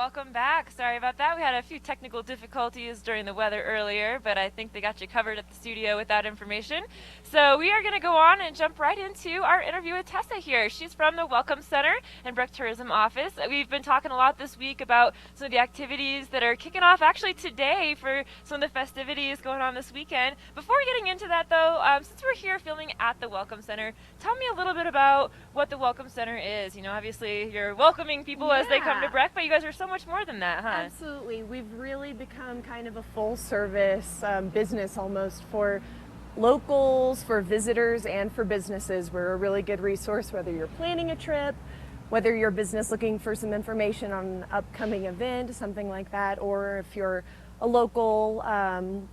welcome back. Sorry about that. We had a few technical difficulties during the weather earlier, but I think they got you covered at the studio with that information. So we are going to go on and jump right into our interview with Tessa here. She's from the Welcome Center and Breck Tourism Office. We've been talking a lot this week about some of the activities that are kicking off actually today for some of the festivities going on this weekend. Before getting into that though, since we're here filming at the Welcome Center, tell me a little bit about what the Welcome Center is. You know, obviously you're welcoming people as they come to Breck, but you guys are so much more than that, huh? Absolutely. We've really become kind of a full service business almost for locals, for visitors, and for businesses. We're a really good resource whether you're planning a trip, whether you're a business looking for some information on an upcoming event, something like that, or if you're a local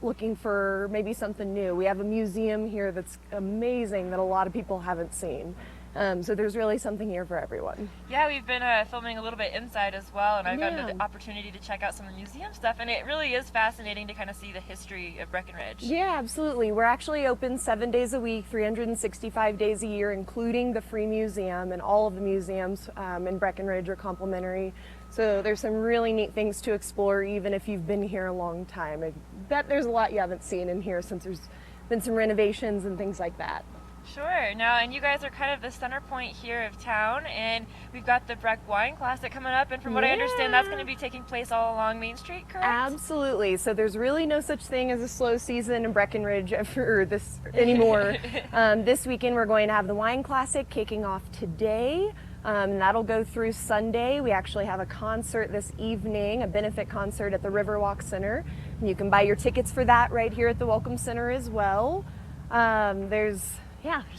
looking for maybe something new. We have a museum here that's amazing that a lot of people haven't seen. So there's really something here for everyone. Yeah, we've been filming a little bit inside as well, and I've gotten the opportunity to check out some of the museum stuff, and it really is fascinating to kind of see the history of Breckenridge. Yeah, absolutely. We're actually open 7 days a week, 365 days a year, including the free museum, and all of the museums in Breckenridge are complimentary. So there's some really neat things to explore, even if you've been here a long time. I bet there's a lot you haven't seen in here since there's been some renovations and things like that. Sure. Now, and you guys are kind of the center point here of town, and we've got the Breck Wine Classic coming up, and from what I understand, that's going to be taking place all along Main Street, correct? Absolutely. So there's really no such thing as a slow season in Breckenridge for this anymore. This weekend we're going to have the Wine Classic kicking off today. And that'll go through Sunday. We actually have a concert this evening, a benefit concert at the Riverwalk Center. And you can buy your tickets for that right here at the Welcome Center as well. There's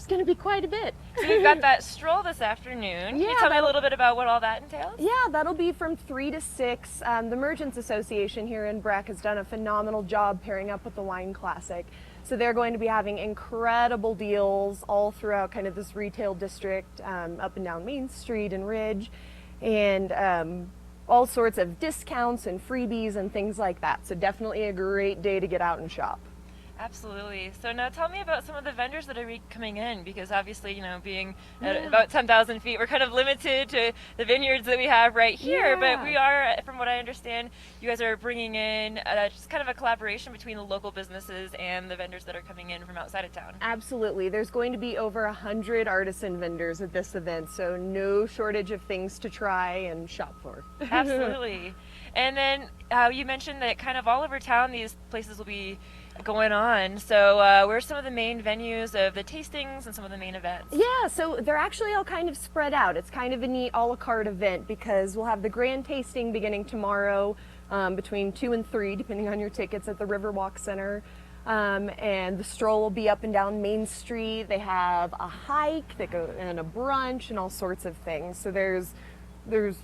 going to be quite a bit. So you've got that stroll this afternoon. Can you tell me a little bit about what all that entails? Yeah, that'll be from 3 to 6. The Merchants Association here in Breck has done a phenomenal job pairing up with the Wine Classic. So they're going to be having incredible deals all throughout kind of this retail district, up and down Main Street and Ridge, and all sorts of discounts and freebies and things like that. So definitely a great day to get out and shop. Absolutely. So now tell me about some of the vendors that are coming in, because obviously, you know, being at about 10,000 feet, we're kind of limited to the vineyards that we have right here, but we are, from what I understand, you guys are bringing in just kind of a collaboration between the local businesses and the vendors that are coming in from outside of town. Absolutely. There's going to be over 100 artisan vendors at this event, so no shortage of things to try and shop for. Absolutely. And then you mentioned that kind of all over town these places will be going on. So where's some of the main venues of the tastings and some of the main events? Yeah, so they're actually all kind of spread out. It's kind of a neat a la carte event because we'll have the grand tasting beginning tomorrow between 2 and 3, depending on your tickets, at the Riverwalk Center. And the stroll will be up and down Main Street. They have a hike and a brunch and all sorts of things. So there's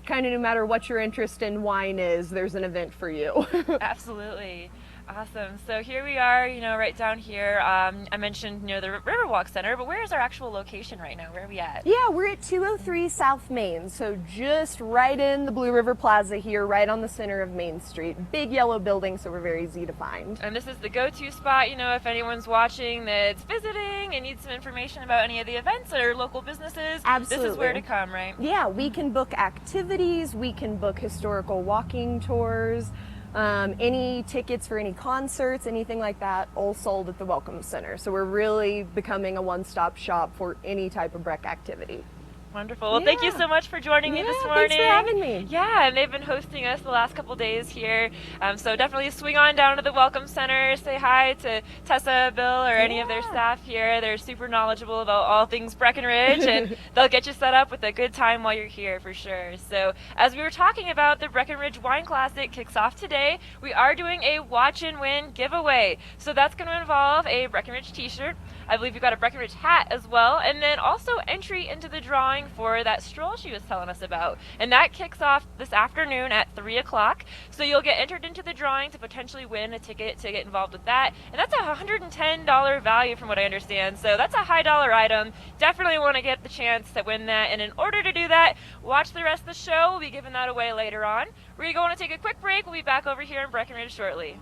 kind of, no matter what your interest in wine is, there's an event for you. Absolutely. Awesome. So here we are, you know, right down here. I mentioned near the Riverwalk Center, but where is our actual location right now? Where are we at? Yeah, we're at 203 South Main, so just right in the Blue River Plaza here, right on the center of Main Street. Big yellow building, so we're very easy to find. And this is the go-to spot, you know, if anyone's watching that's visiting and needs some information about any of the events or local businesses. Absolutely. This is where to come, right? Yeah, we can book activities, we can book historical walking tours, any tickets for any concerts, anything like that, all sold at the Welcome Center. So we're really becoming a one-stop shop for any type of Breck activity. Wonderful. Well, thank you so much for joining me this morning. Thanks for having me. Yeah, and they've been hosting us the last couple days here. So definitely swing on down to the Welcome Center, say hi to Tessa, Bill, or any of their staff here. They're super knowledgeable about all things Breckenridge, and they'll get you set up with a good time while you're here for sure. So as we were talking about, the Breckenridge Wine Classic kicks off today. We are doing a watch and win giveaway. So that's going to involve a Breckenridge t-shirt. I believe you've got a Breckenridge hat as well, and then also entry into the drawing for that stroll she was telling us about. And that kicks off this afternoon at 3 o'clock. So you'll get entered into the drawing to potentially win a ticket to get involved with that. And that's a $110 value from what I understand. So that's a high dollar item. Definitely want to get the chance to win that. And in order to do that, watch the rest of the show. We'll be giving that away later on. We're going to take a quick break. We'll be back over here in Breckenridge shortly.